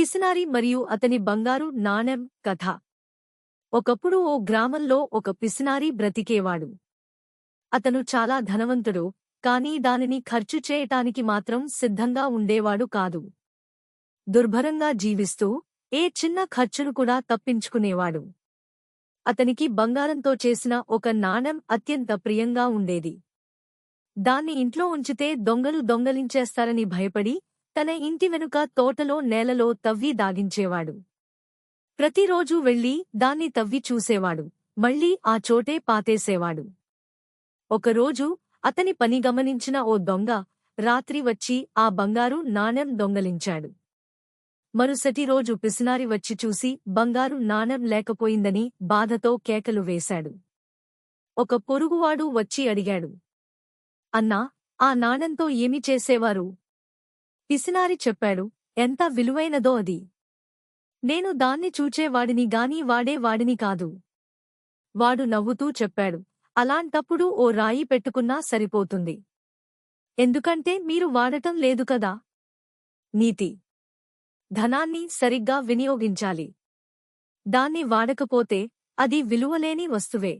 పిసినారి మరియు అతని బంగారు నాణెం కథ. ఒకప్పుడు ఓ గ్రామంలో ఒక పిసినారి బ్రతికేవాడు. అతను చాలా ధనవంతుడు, కానీ దానిని ఖర్చు చేయటానికి మాత్రం సిద్ధంగా ఉండేవాడు కాదు. దుర్భరంగా జీవిస్తూ ఏ చిన్న ఖర్చును కూడా తప్పించుకునేవాడు. అతనికి బంగారంతో చేసిన ఒక నాణెం అత్యంత ప్రియంగా ఉండేది. దాన్ని ఇంట్లో ఉంచితే దొంగలు దొంగలించేస్తారని భయపడి తన ఇంటి వెనుక తోటలో నేలలో తవ్వి దాగించేవాడు. ప్రతిరోజూ వెళ్లి దాన్ని తవ్వి చూసేవాడు, మళ్లీ ఆ చోటే పాతేసేవాడు. ఒకరోజు అతని పని గమనించిన ఓ దొంగ రాత్రి వచ్చి ఆ బంగారు నాణెం దొంగలించాడు. మరుసటి రోజు పిసినారి వచ్చి చూసి బంగారు నాణెం లేకపోయిందని బాధతో కేకలు వేశాడు. ఒక పొరుగువాడు వచ్చి అడిగాడు, అన్నా, ఆ నాణెంతో ఏమి చేసేవారు? పిసినారి చెప్పాడు, ఎంత విలువైనదో అది. నేను దాన్ని చూచేవాడిని గాని వాడేవాడిని కాదు. వాడు నవ్వుతూ చెప్పాడు, అలాంటప్పుడు ఓ రాయి పెట్టుకున్నా సరిపోతుంది. ఎందుకంటే మీరు వాడటం లేదు కదా. నీతి: ధనాన్ని సరిగ్గా వినియోగించాలి. దాన్ని వాడకపోతే అది విలువలేని వస్తువే.